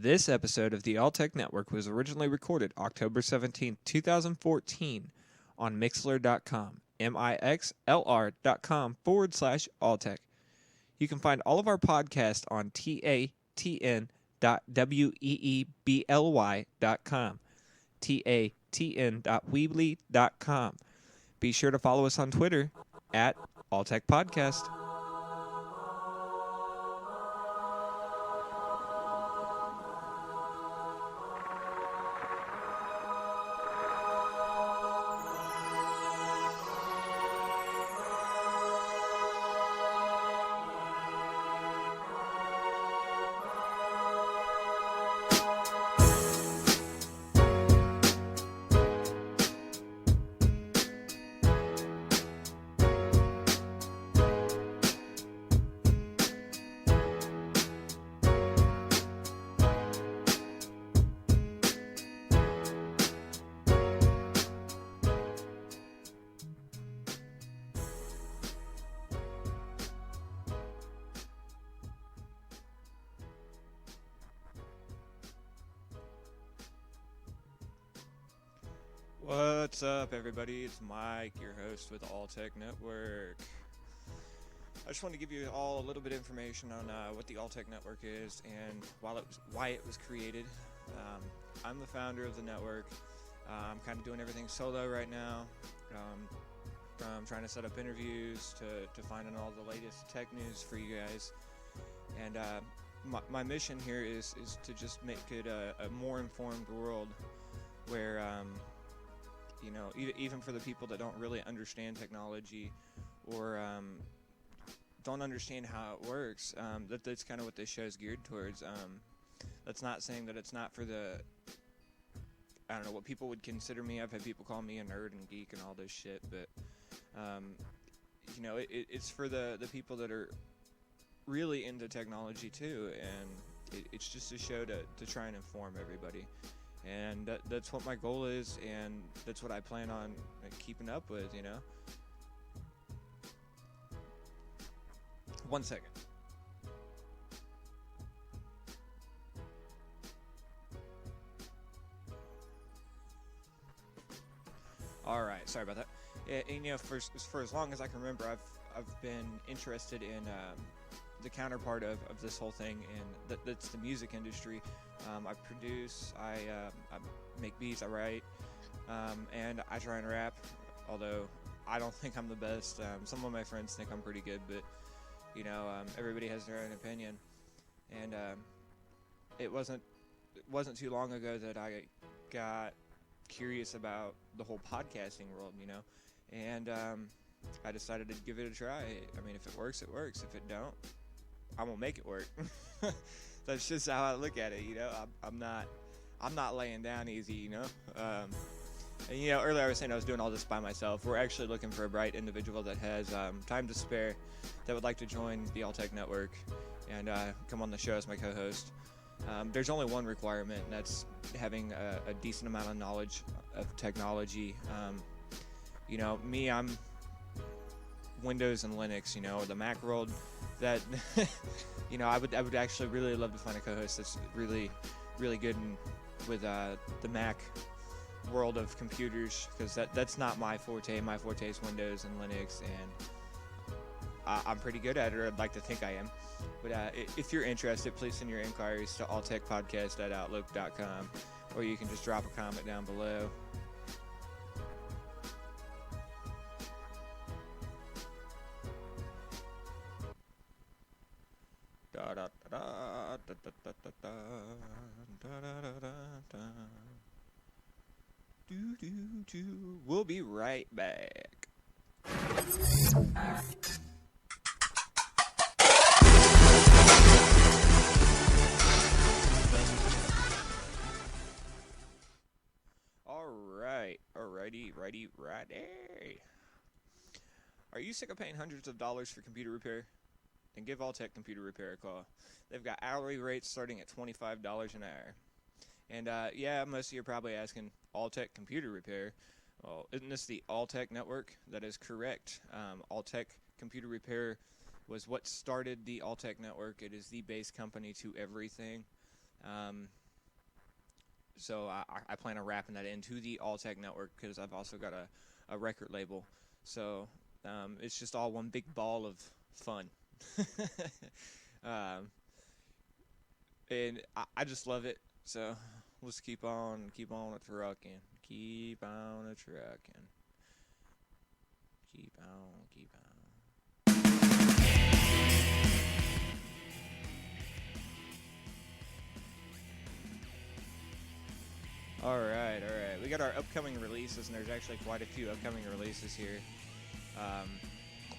This episode of the All Tech Network was originally recorded October 17th, 2014 on Mixlr.com, mixlr.com/alltech. You can find all of our podcasts on TATN.weebly.com, TATN.weebly.com. Be sure to follow us on Twitter at All Tech Podcast. What's up, everybody? It's Mike, your host with All Tech Network. I just want to give you all a little bit of information on what the All Tech Network is and why it was created. I'm the founder of the network. I'm kind of doing everything solo right now. I'm trying to set up interviews to find out all the latest tech news for you guys. And my mission here is to just make it a more informed world where even for the people that don't really understand technology or don't understand how it works, that's kind of what this show is geared towards. That's not saying that it's not for what people would consider me. I've had people call me a nerd and geek and all this shit, but it's for the people that are really into technology too, and it's just a show to try and inform everybody. And that's what my goal is, and that's what I plan on keeping up with, One second. All right, sorry about that. And for as long as I can remember, I've been interested in the counterpart of this whole thing, and that's the music industry. I produce, I make beats, I write, and I try and rap, although I don't think I'm the best. Some of my friends think I'm pretty good, but, everybody has their own opinion. And it wasn't too long ago that I got curious about the whole podcasting world, and I decided to give it a try. I mean, if it works, it works. If it don't, I won't make it work. That's just how I look at it, I'm not laying down easy, And earlier I was saying I was doing all this by myself. We're actually looking for a bright individual that has time to spare, that would like to join the All Tech Network and come on the show as my co-host. There's only one requirement, and that's having a decent amount of knowledge of technology. Me, I'm Windows and Linux, the Mac world. That I would actually really love to find a co-host that's really, really good with the Mac world of computers, because that's not my forte. My forte is Windows and Linux, and I'm pretty good at it, or I'd like to think I am. But if you're interested, please send your inquiries to alltechpodcast@outlook.com, or you can just drop a comment down below. We'll be right back. Alrighty. Are you sick of paying hundreds of dollars for computer repair? Then give All Tech Computer Repair a call. They've got hourly rates starting at $25 an hour. And most of you are probably asking, All Tech Computer Repair? Well, isn't this the All Tech Network? That is correct. All Tech Computer Repair was what started the All Tech Network. It is the base company to everything. So I plan on wrapping that into the All Tech Network because I've also got a record label. So it's just all one big ball of fun. um, and I just love it. So let's keep on a trucking, keep on a trucking, keep on. All right. We got our upcoming releases, and there's actually quite a few upcoming releases here. Um,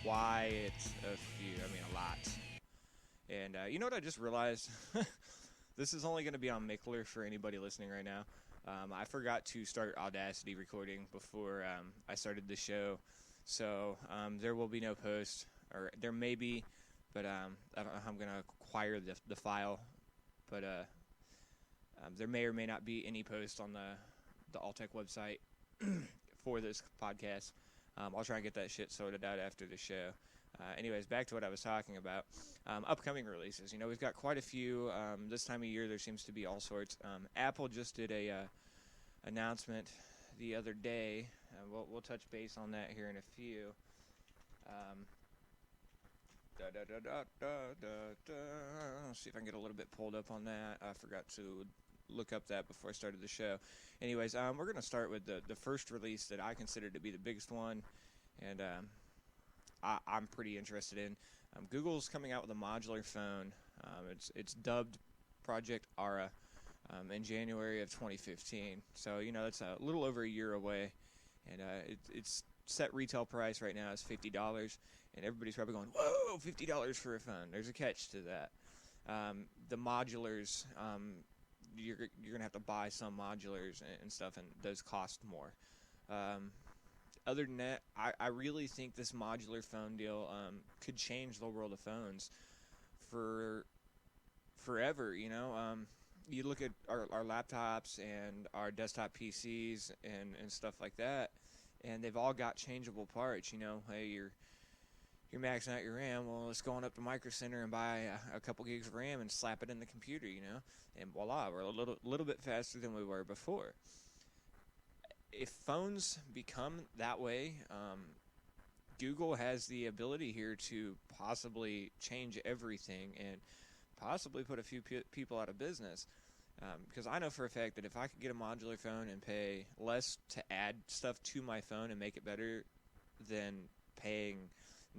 quite a few. I mean, a lot. And you know what I just realized? This is only going to be on Mickler for anybody listening right now. I forgot to start Audacity recording before I started the show, so there will be no post, or there may be, but I don't know how I'm going to acquire the file, but there may or may not be any post on the Alltech website for this podcast. I'll try and get that shit sorted out after the show. Anyways, back to what I was talking about. Upcoming releases. You know, we've got quite a few. This time of year, there seems to be all sorts. Apple just did a announcement the other day. We'll touch base on that here in a few. Let's see if I can get a little bit pulled up on that. I forgot to look up that before I started the show. Anyways, we're going to start with the first release that I consider to be the biggest one, and I'm pretty interested in. Google's coming out with a modular phone. It's dubbed Project Ara in January of 2015. So, you know, that's a little over a year away. And it's set retail price right now is $50. And everybody's probably going, whoa, $50 for a phone. There's a catch to that. The modulars, you're going to have to buy some modulars and stuff, and those cost more. Other than that, I really think this modular phone deal could change the world of phones for forever. You know, you look at our laptops and our desktop PCs and stuff like that, and they've all got changeable parts. You know, hey, you're maxing out your RAM. Well, let's go on up to Micro Center and buy a couple gigs of RAM and slap it in the computer. You know, and voila, we're a little bit faster than we were before. If phones become that way, Google has the ability here to possibly change everything and possibly put a few people out of business. Because I know for a fact that if I could get a modular phone and pay less to add stuff to my phone and make it better than paying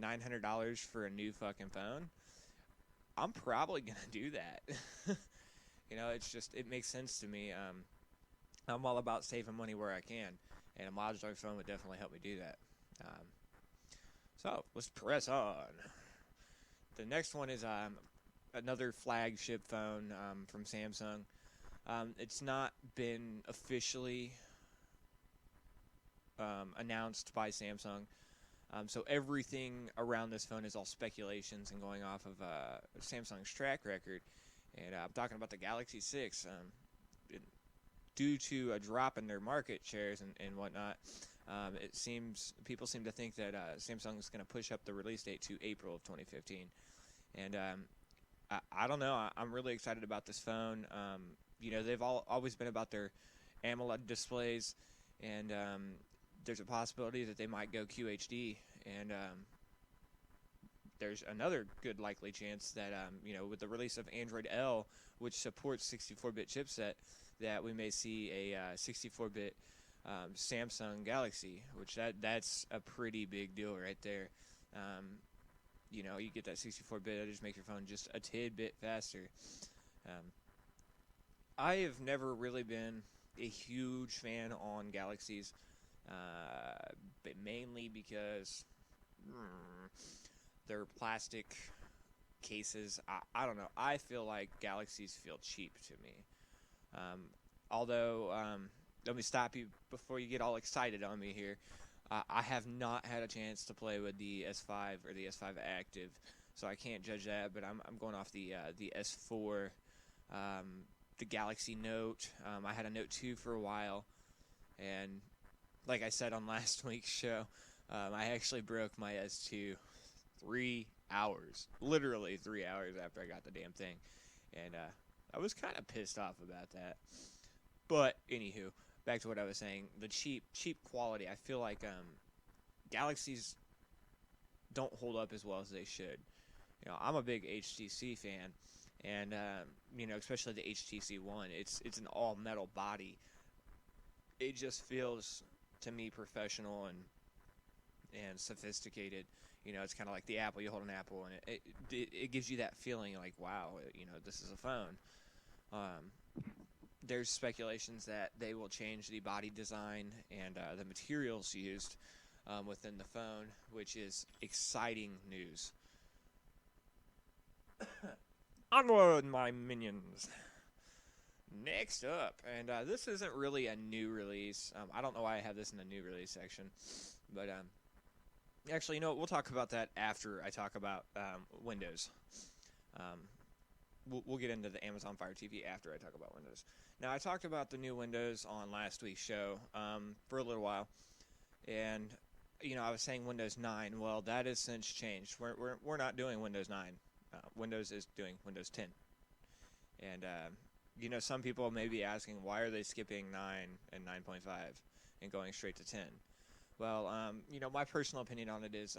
$900 for a new fucking phone, I'm probably going to do that. You know, it makes sense to me. I'm all about saving money where I can, and a modular phone would definitely help me do that. So let's press on. The next one is another flagship phone from Samsung. It's not been officially announced by Samsung, so everything around this phone is all speculations and going off of Samsung's track record. And I'm talking about the Galaxy 6. Due to a drop in their market shares and whatnot, people seem to think that Samsung is going to push up the release date to April of 2015. And I don't know. I'm really excited about this phone. You know, they've always been about their AMOLED displays, and there's a possibility that they might go QHD. And there's another good likely chance that, you know, with the release of Android L, which supports 64-bit chipset, that we may see a 64-bit Samsung Galaxy, which that's a pretty big deal right there. You know, you get that 64-bit, it just makes your phone just a tidbit faster. I have never really been a huge fan on Galaxies, but mainly because they're plastic cases. I don't know. I feel like Galaxies feel cheap to me. Although, let me stop you before you get all excited on me here. I have not had a chance to play with the S5 or the S5 Active, so I can't judge that. But I'm going off the S4, the Galaxy Note. I had a Note 2 for a while, and like I said on last week's show, I actually broke my S2 3 hours, literally 3 hours after I got the damn thing, and I was kind of pissed off about that. But anywho, back to what I was saying. The cheap quality. I feel like Galaxies don't hold up as well as they should. I'm a big HTC fan, and especially the HTC One. It's an all metal body. It just feels to me professional and sophisticated. It's kind of like the Apple. You hold an Apple, and it gives you that feeling like, wow, this is a phone. There's speculations that they will change the body design and the materials used within the phone, which is exciting news. Onward, my minions. Next up, and this isn't really a new release. I don't know why I have this in the new release section, but actually, we'll talk about that after I talk about Windows. We'll get into the Amazon Fire TV after I talk about Windows. Now, I talked about the new Windows on last week's show for a little while, and I was saying Windows 9. Well, that has since changed. We're not doing Windows 9. Windows is doing Windows 10. And some people may be asking, why are they skipping 9 and 9.5 and going straight to 10? Well, my personal opinion on it is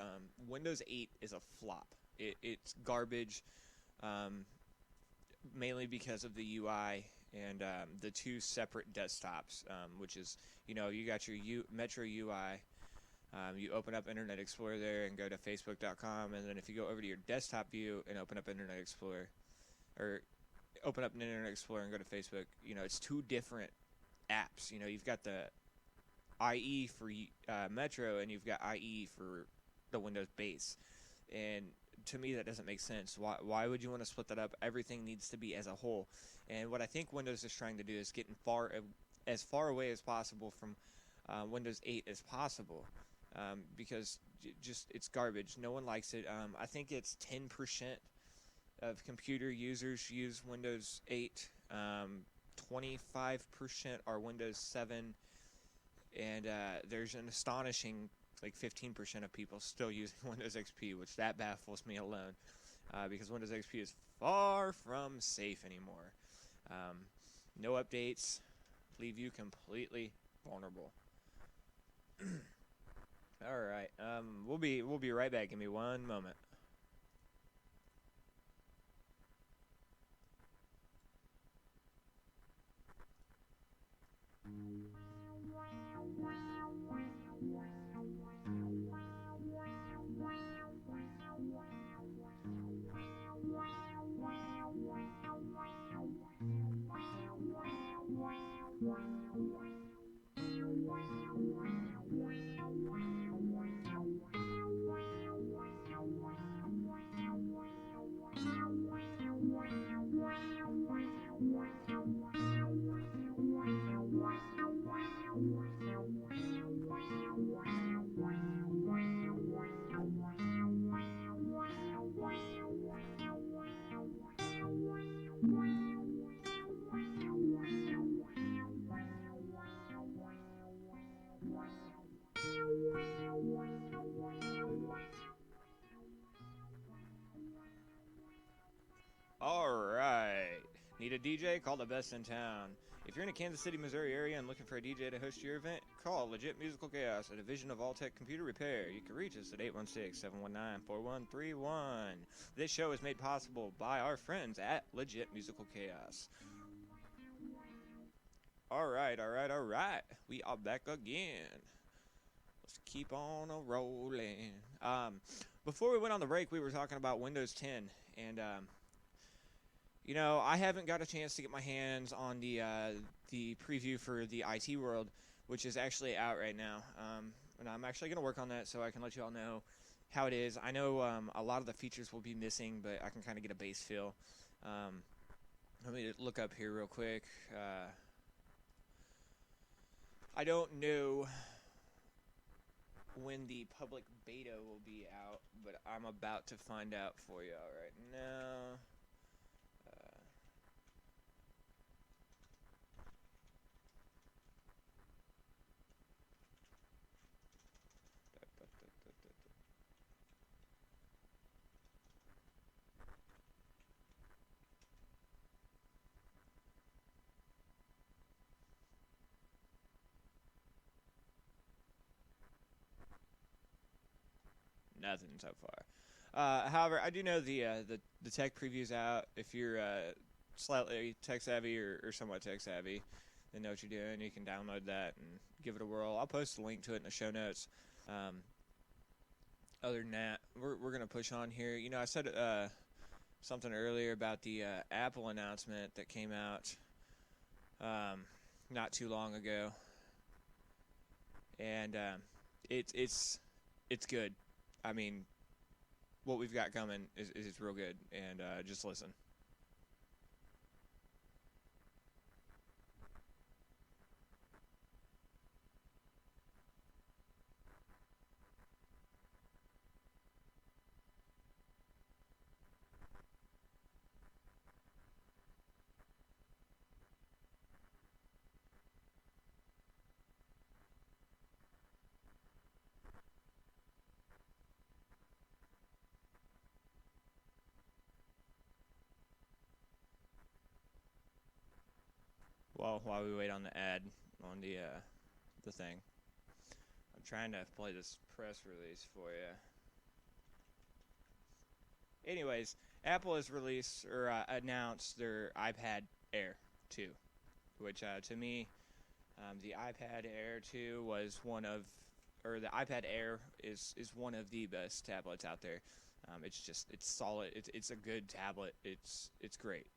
Windows 8 is a flop. It's garbage, mainly because of the UI and the two separate desktops, which is, you got your Metro UI. You open up Internet Explorer there and go to Facebook.com, and then if you go over to your desktop view and open up Internet Explorer, or open up Internet Explorer and go to Facebook, it's two different apps. You've got the IE for Metro, and you've got IE for the Windows base. And to me, that doesn't make sense. Why would you want to split that up? Everything needs to be as a whole. And what I think Windows is trying to do is get as far away as possible from Windows 8 as possible. Because it's garbage. No one likes it. I think it's 10% of computer users use Windows 8. 25% are Windows 7. And there's an astonishing 15% of people still using Windows XP, which that baffles me alone. Because Windows XP is far from safe anymore. No updates leave you completely vulnerable. All right. We'll be right back. Give me one moment. All right. Need a DJ? Call the best in town. If you're in the Kansas City, Missouri area and looking for a DJ to host your event, call Legit Musical Chaos, a division of All-Tech Computer Repair. You can reach us at 816-719-4131. This show is made possible by our friends at Legit Musical Chaos. All right. We are back again. Let's keep on rolling. Before we went on the break, we were talking about Windows 10, and I haven't got a chance to get my hands on the preview for the IT World, which is actually out right now. And I'm actually going to work on that so I can let you all know how it is. I know a lot of the features will be missing, but I can kind of get a base feel. Let me look up here real quick. I don't know when the public beta will be out, but I'm about to find out for you all right now. nothing so far. However, I do know the tech preview's out. If you're slightly tech savvy or somewhat tech savvy, then know what you're doing. You can download that and give it a whirl. I'll post a link to it in the show notes. Other than that, we're gonna push on here. You know, I said something earlier about the Apple announcement that came out not too long ago, and it's good. I mean, what we've got coming is real good, and just listen. Well, while we wait on the ad on the thing, I'm trying to play this press release for you. Anyways, Apple has released or announced their iPad Air 2, which to me, the iPad Air 2 was the iPad Air is one of the best tablets out there. It's solid. It's a good tablet. It's great,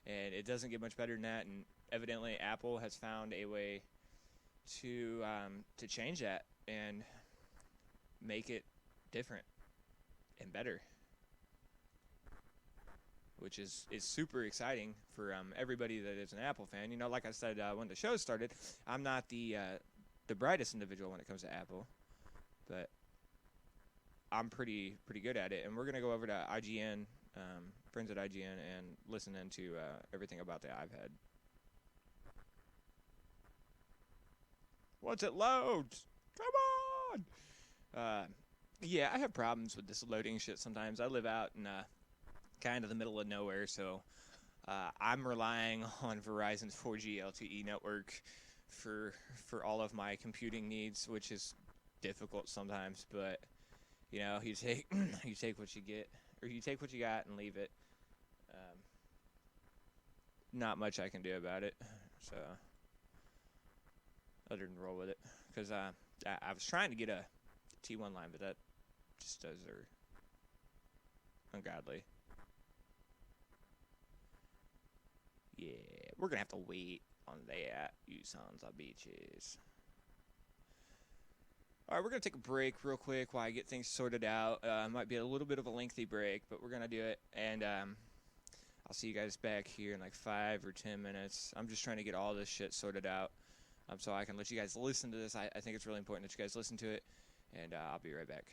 and it doesn't get much better than that. And evidently, Apple has found a way to change that and make it different and better, which is super exciting for everybody that is an Apple fan. You know, like I said when the show started, I'm not the brightest individual when it comes to Apple, but I'm pretty good at it. And we're gonna go over to IGN, friends at IGN, and listen into everything about the iPad. Once it loads, come on. Yeah, I have problems with this loading shit sometimes. I live out in kind of the middle of nowhere, so I'm relying on Verizon's 4G LTE network for all of my computing needs, which is difficult sometimes. But you know, you take what you get, or you take what you got and leave it. Not much I can do about it, so other than roll with it. Because I was trying to get a T1 line, but that just does her ungodly. Yeah, we're gonna have to wait on that, you sons of bitches. Alright, we're gonna take a break real quick while I get things sorted out. Might be a little bit of a lengthy break, but we're gonna do it, and I'll see you guys back here in like 5 or 10 minutes. I'm just trying to get all this shit sorted out, so I can let you guys listen to this. I think it's really important that you guys listen to it, and I'll be right back.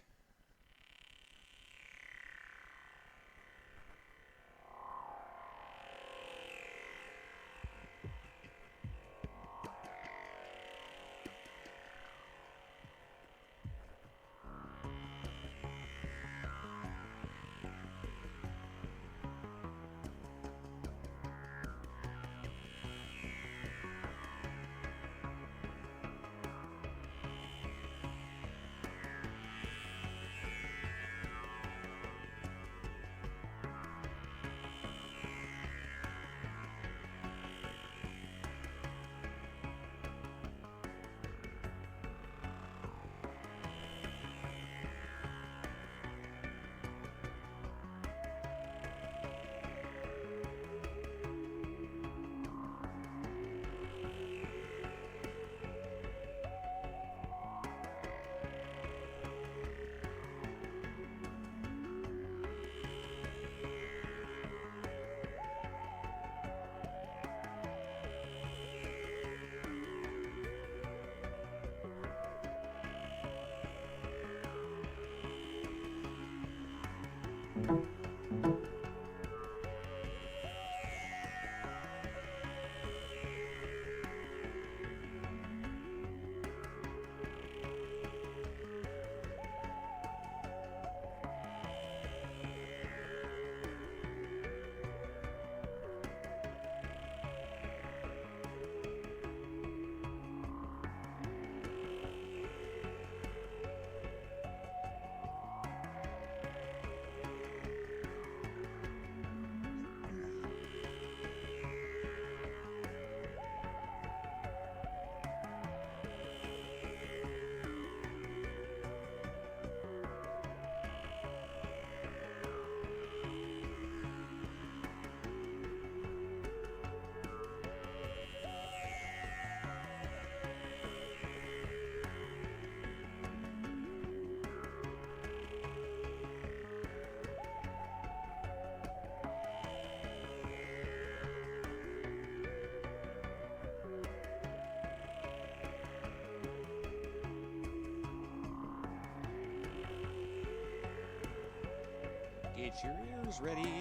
Get your ears ready.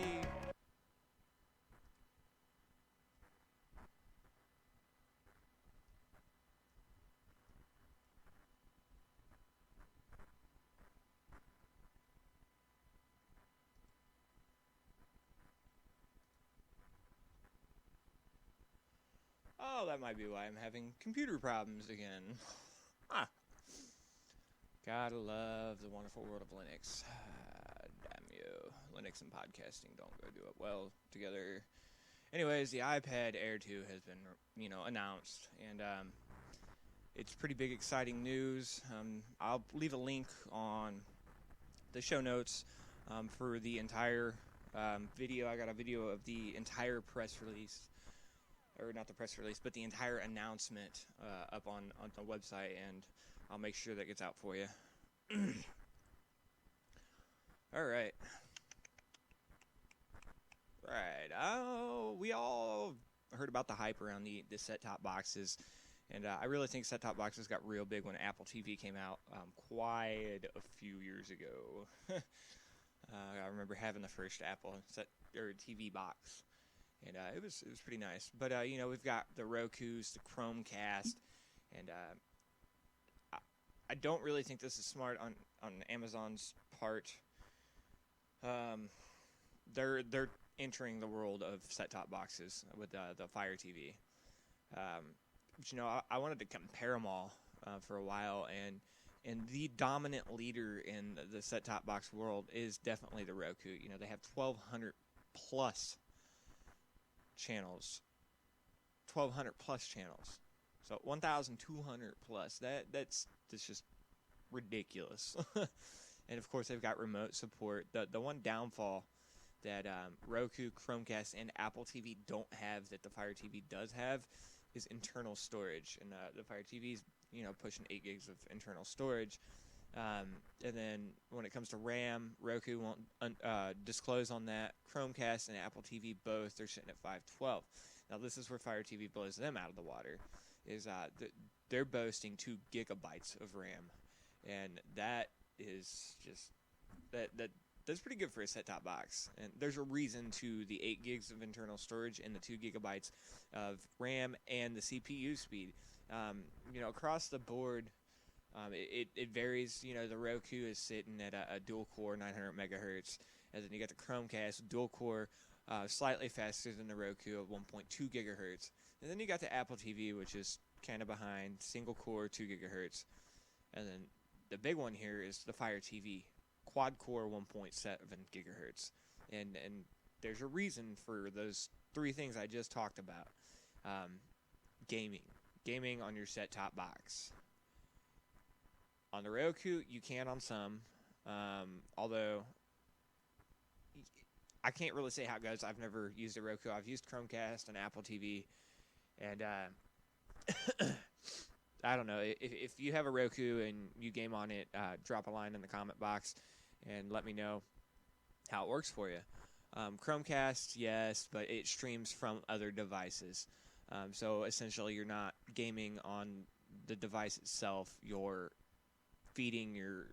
Oh, that might be why I'm having computer problems again. Ah. Gotta love the wonderful world of Linux. Damn you. Linux and podcasting don't go do it well together. Anyways, the iPad Air 2 has been, announced, and it's pretty big, exciting news. I'll leave a link on the show notes for the entire video. I got a video of the entire press release, or not the press release, but the entire announcement up on the website, and I'll make sure that gets out for you. All right. We all heard about the hype around the set-top boxes, and I really think set-top boxes got real big when Apple TV came out quite a few years ago. I remember having the first Apple TV box, and it was pretty nice. But we've got the Rokus, the Chromecast, and I don't really think this is smart on Amazon's part. They're entering the world of set-top boxes with the Fire TV. But, I wanted to compare them all for a while, and the dominant leader in the set-top box world is definitely the Roku. They have 1,200 plus channels. 1,200 plus channels. So 1,200 plus. That's just ridiculous. And of course, they've got remote support. The one downfall that Roku, Chromecast, and Apple TV don't have that the Fire TV does have is internal storage. And the Fire TV's pushing 8 gigs of internal storage. And then when it comes to RAM, Roku won't disclose on that. Chromecast and Apple TV both, they're sitting at 512. Now this is where Fire TV blows them out of the water. Is they're boasting 2 gigabytes of RAM, and that is just that's pretty good for a set-top box. And there's a reason to the 8 gigs of internal storage and the 2 gigabytes of RAM and the CPU speed. Across the board, it varies. The Roku is sitting at a dual-core 900 megahertz, and then you got the Chromecast dual-core, slightly faster than the Roku at 1.2 gigahertz. And then you got the Apple TV, which is kind of behind, single-core 2 gigahertz. And then the big one here is the Fire TV, quad-core 1.7 gigahertz. And there's a reason for those 3 things I just talked about. Gaming on your set-top box. On the Roku, you can on some, although I can't really say how it goes. I've never used a Roku. I've used Chromecast and Apple TV, and I don't know. If you have a Roku and you game on it, drop a line in the comment box and let me know how it works for you. Chromecast, yes, but it streams from other devices. So essentially you're not gaming on the device itself. You're feeding your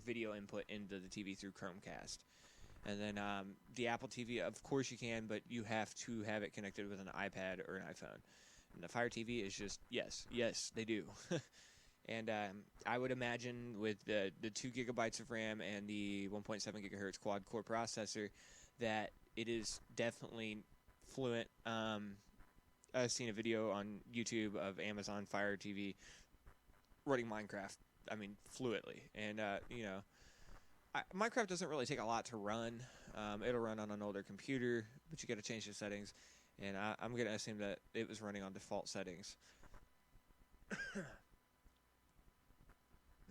video input into the TV through Chromecast. And then the Apple TV, of course you can, but you have to have it connected with an iPad or an iPhone. And the Fire TV is just, yes, they do. And I would imagine with the 2 gigabytes of RAM and the 1.7 gigahertz quad-core processor that it is definitely fluent. I've seen a video on YouTube of Amazon Fire TV running Minecraft, fluently. And, Minecraft doesn't really take a lot to run. It'll run on an older computer, but you got to change the settings. And I'm going to assume that it was running on default settings.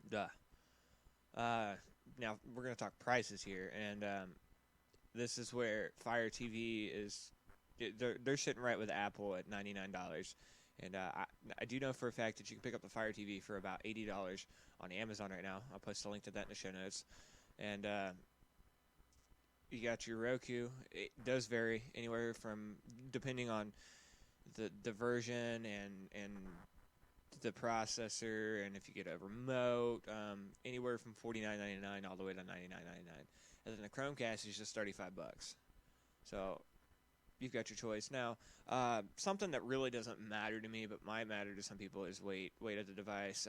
Duh. Now, we're going to talk prices here. And this is where Fire TV is... They're sitting right with Apple at $99. And I do know for a fact that you can pick up the Fire TV for about $80 on Amazon right now. I'll post a link to that in the show notes. And you got your Roku. It does vary anywhere from, depending on the version and the processor, and if you get a remote, anywhere from $49.99 all the way to $99.99. and then the Chromecast is just $35. So you've got your choice. Now, something that really doesn't matter to me, but might matter to some people, is weight of the device.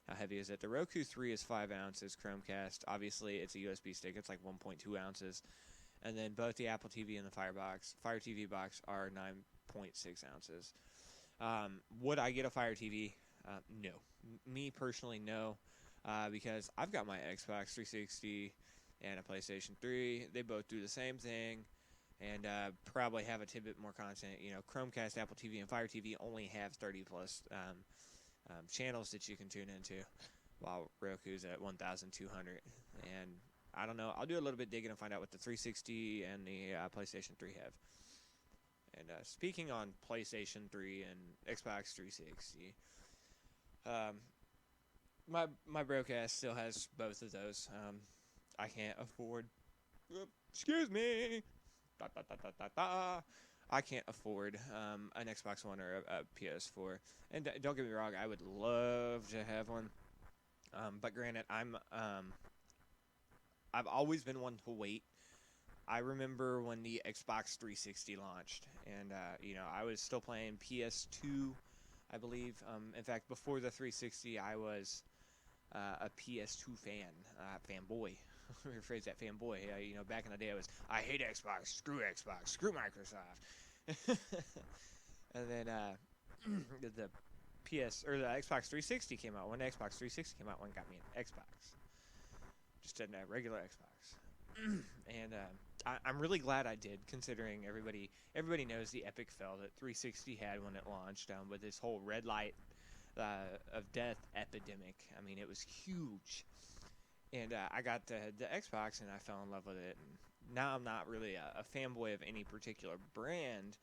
How heavy is it? The Roku 3 is 5 ounces. Chromecast, obviously, it's a USB stick. It's like 1.2 ounces. And then both the Apple TV and the Fire TV box are 9.6 ounces. Would I get a Fire TV? No. Me personally, no. Because I've got my Xbox 360 and a PlayStation 3. They both do the same thing. And probably have a tidbit more content. Chromecast, Apple TV, and Fire TV only have 30 plus channels that you can tune into, while Roku's at 1,200. And I don't know. I'll do a little bit digging and find out what the 360 and the PlayStation 3 have. And speaking on PlayStation 3 and Xbox 360, my broadcast still has both of those. I can't afford. Excuse me. I can't afford an Xbox One or a PS4. And don't get me wrong, I would love to have one. But granted, I've always been one to wait. I remember when the Xbox 360 launched, and I was still playing PS2, I believe. In fact, before the 360, I was a PS2 fanboy. Rephrase that, fanboy. Back in the day, I hate Xbox, screw Microsoft. And then the the Xbox 360 came out. When the Xbox 360 came out, one got me an Xbox. Just a regular Xbox. And I'm really glad I did, considering everybody knows the epic fail that 360 had when it launched, with this whole red light of death epidemic. I mean, it was huge. And I got the Xbox, and I fell in love with it. And now I'm not really a fanboy of any particular brand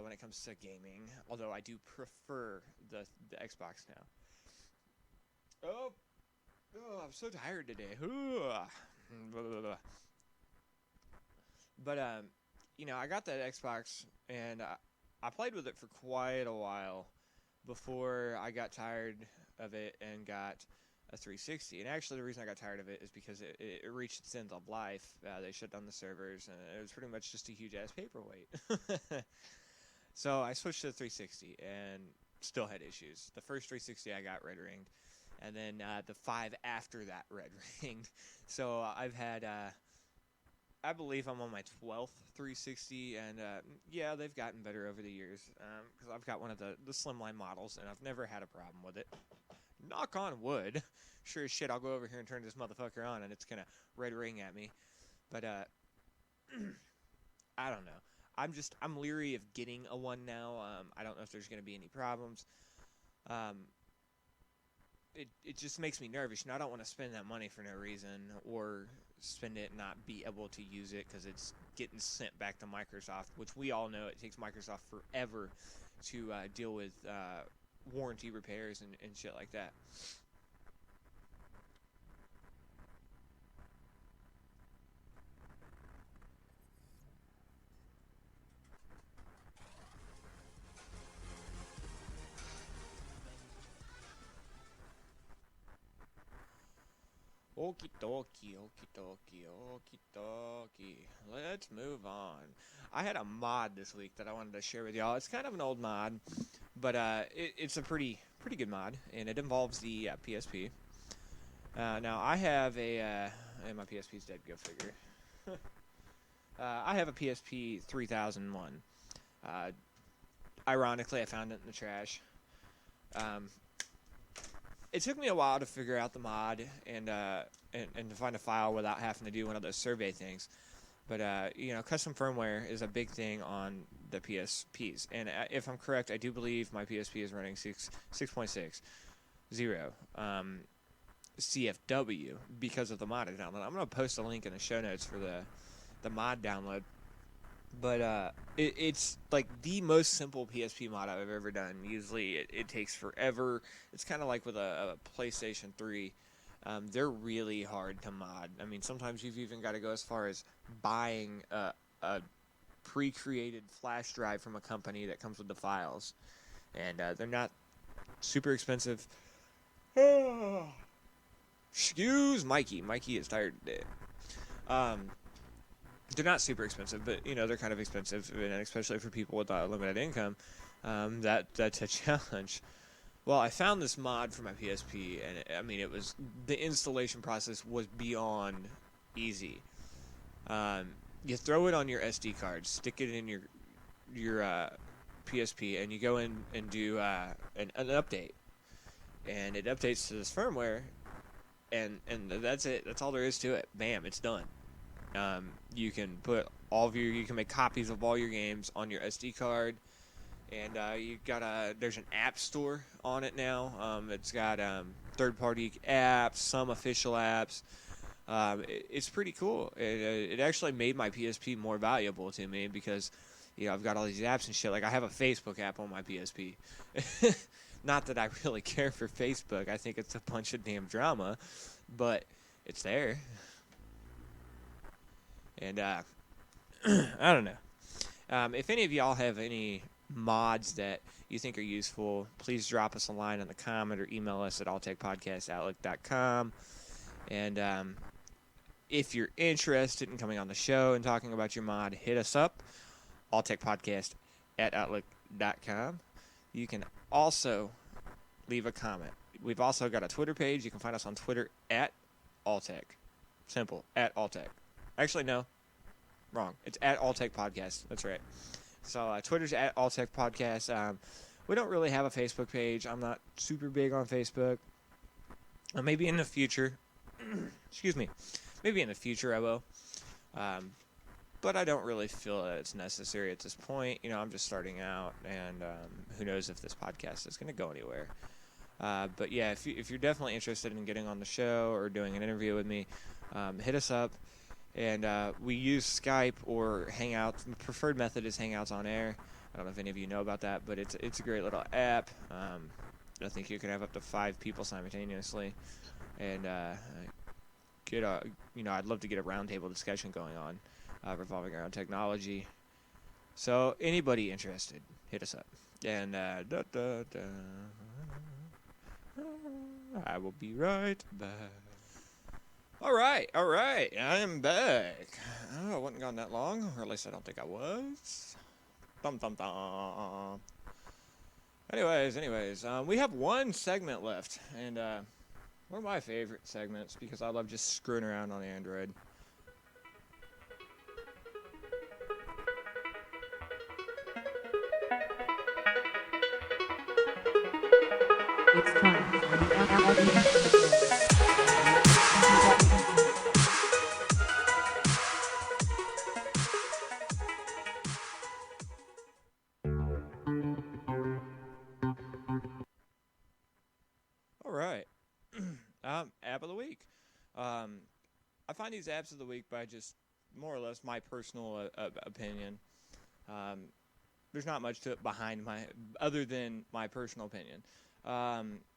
when it comes to gaming, although I do prefer the Xbox now. Oh, I'm so tired today. But, I got that Xbox, and I played with it for quite a while before I got tired of it and got a 360. And actually, the reason I got tired of it is because it reached its end of life. They shut down the servers, and it was pretty much just a huge-ass paperweight. So I switched to the 360, and still had issues. The first 360 I got red-ringed, and then the 5 after that red-ringed. So I've had... I believe I'm on my 12th 360, and yeah, they've gotten better over the years, because I've got one of the slimline models, and I've never had a problem with it. Knock on wood. Sure as shit, I'll go over here and turn this motherfucker on, and it's gonna red ring at me. But I don't know. I'm leery of getting a one now. I don't know if there's gonna be any problems. It just makes me nervous, and I don't want to spend that money for no reason, or spend it and not be able to use it because it's getting sent back to Microsoft, which we all know it takes Microsoft forever to deal with warranty repairs and shit like that. Okie dokie, okie dokie, okie dokie. Let's move on. I had a mod this week that I wanted to share with y'all. It's kind of an old mod, but it's a pretty good mod, and it involves the PSP. Now, I have and my PSP's dead, go figure. I have a PSP 3001. Ironically, I found it in the trash. It took me a while to figure out the mod and to find a file without having to do one of those survey things. But, custom firmware is a big thing on the PSPs. And if I'm correct, I do believe my PSP is running 6.6.0 CFW because of the modded download. I'm going to post a link in the show notes for the mod download. But it's like the most simple PSP mod I've ever done. Usually it takes forever. It's kind of like with a PlayStation 3. They're really hard to mod. I mean, sometimes you've even got to go as far as buying a pre-created flash drive from a company that comes with the files. And they're not super expensive. Excuse Mikey. Mikey is tired today. Um, they're not super expensive, but they're kind of expensive, and especially for people with limited income, that's a challenge. Well, I found this mod for my PSP, and it was the installation process was beyond easy. Um, you throw it on your SD card, stick it in your PSP, and you go in and do an update, and it updates to this firmware, and that's it. That's all there is to it. Bam, it's done. You can put you can make copies of all your games on your SD card, and there's an app store on it now. It's got third-party apps, some official apps. It's pretty cool. It actually made my PSP more valuable to me because, I've got all these apps and shit. Like I have a Facebook app on my PSP. Not that I really care for Facebook. I think it's a bunch of damn drama, but it's there. And I don't know. If any of y'all have any mods that you think are useful, please drop us a line in the comment or email us at alltechpodcast@outlook.com. And if you're interested in coming on the show and talking about your mod, hit us up, alltechpodcast@outlook.com. You can also leave a comment. We've also got a Twitter page. You can find us on Twitter at alltech. Simple, at alltech. Actually, no. Wrong. It's at Alltech Podcast. That's right. So Twitter's at Alltech Podcast. We don't really have a Facebook page. I'm not super big on Facebook. Maybe in the future. Excuse me. Maybe in the future I will. But I don't really feel that it's necessary at this point. I'm just starting out, and who knows if this podcast is going to go anywhere. But yeah, if you're definitely interested in getting on the show or doing an interview with me, hit us up. And we use Skype or Hangouts. The preferred method is Hangouts on Air. I don't know if any of you know about that, but it's a great little app. I think you can have up to 5 people simultaneously, and I'd love to get a roundtable discussion going on, revolving around technology. So anybody interested, hit us up. And I will be right back. All right, I am back. Oh, I wasn't gone that long, or at least I don't think I was. Thumb. Anyways, we have one segment left, and one of my favorite segments because I love just screwing around on Android. It's time for the All right, app of the week. I find these apps of the week by just more or less my personal opinion. There's not much to it behind other than my personal opinion.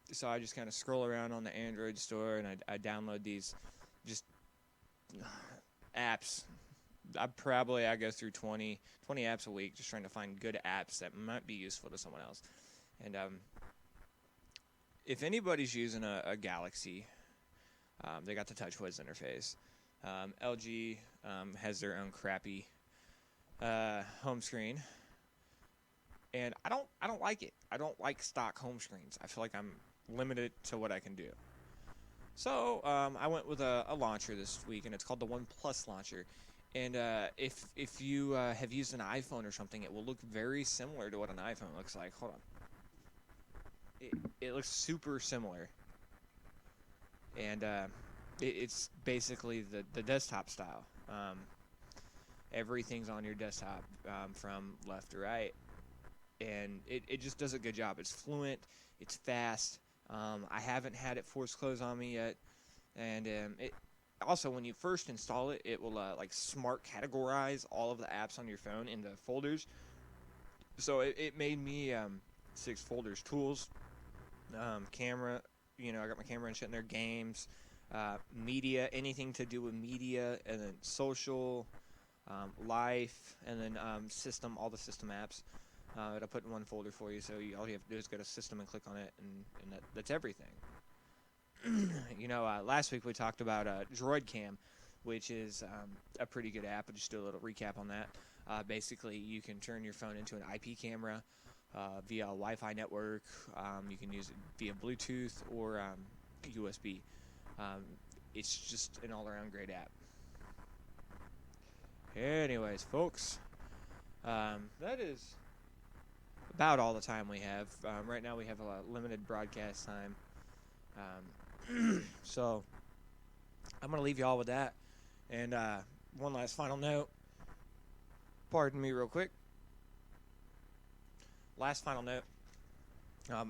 So I just kind of scroll around on the Android store and I download these just apps. I go through 20 apps a week just trying to find good apps that might be useful to someone else. And if anybody's using a Galaxy, they got the TouchWiz interface. LG has their own crappy home screen, and I don't like it. I don't like stock home screens. I feel like I'm limited to what I can do. So I went with a launcher this week, and it's called the OnePlus launcher. And if you have used an iPhone or something, it will look very similar to what an iPhone looks like. Hold on. It looks super similar. And it's basically the desktop style. Everything's on your desktop from left to right. And it just does a good job. It's fluent. It's fast. I haven't had it force close on me yet. And it also, when you first install it, it will like smart categorize all of the apps on your phone into folders. So it made me 6 folders: tools, camera. I got my camera and shit in there. Games, media, anything to do with media, and then social, life, and then system. All the system apps that I put in one folder for you. So all you have to do is go to system and click on it, and that's everything. Last week we talked about Droid Cam. which is a pretty good app. I'll just do a little recap on that. Basically, you can turn your phone into an IP camera via a Wi-Fi network. You can use it via Bluetooth or USB. It's just an all-around great app. Anyways, folks, that is about all the time we have. Right now we have a limited broadcast time. So I'm going to leave you all with that. And one last final note. Pardon me real quick. Last final note.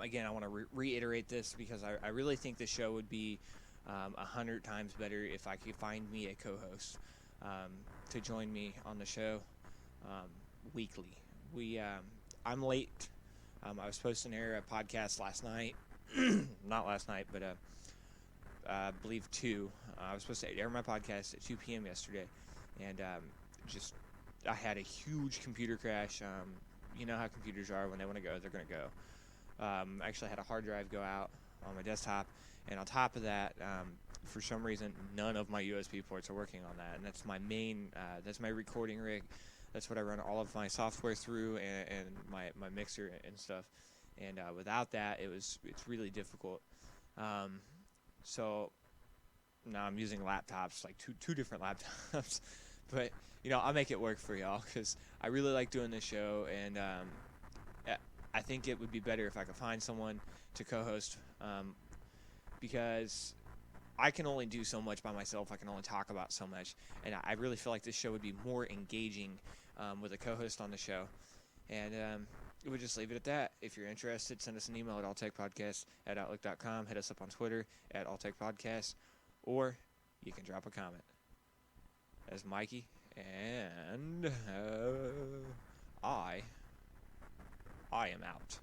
Again, I want to reiterate this because I really think this show would be 100 times better if I could find me a co-host to join me on the show weekly. I'm late. I was supposed to air a podcast last night. Not last night, but I believe 2. I was supposed to air my podcast at 2 p.m. yesterday, and I had a huge computer crash. You know how computers are. When they want to go, they're going to go. I actually had a hard drive go out on my desktop, and on top of that, for some reason, none of my USB ports are working on that, and that's my main, that's my recording rig. That's what I run all of my software through and my mixer and stuff. And without that, it's really difficult. So now I'm using laptops, like two different laptops. But, I'll make it work for y'all because I really like doing this show. And I think it would be better if I could find someone to co-host because I can only do so much by myself. I can only talk about so much. And I really feel like this show would be more engaging with a co-host on the show. And we'll just leave it at that. If you're interested, send us an email at alltechpodcast@outlook.com. Hit us up on Twitter at alltechpodcast. Or you can drop a comment. That's Mikey. And I am out.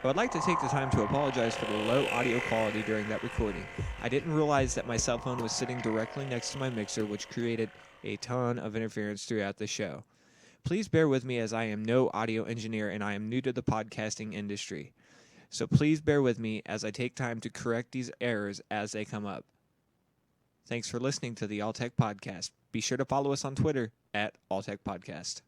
I would like to take the time to apologize for the low audio quality during that recording. I didn't realize that my cell phone was sitting directly next to my mixer, which created a ton of interference throughout the show. Please bear with me as I am no audio engineer and I am new to the podcasting industry. So please bear with me as I take time to correct these errors as they come up. Thanks for listening to the All Tech Podcast. Be sure to follow us on Twitter at All Tech Podcast.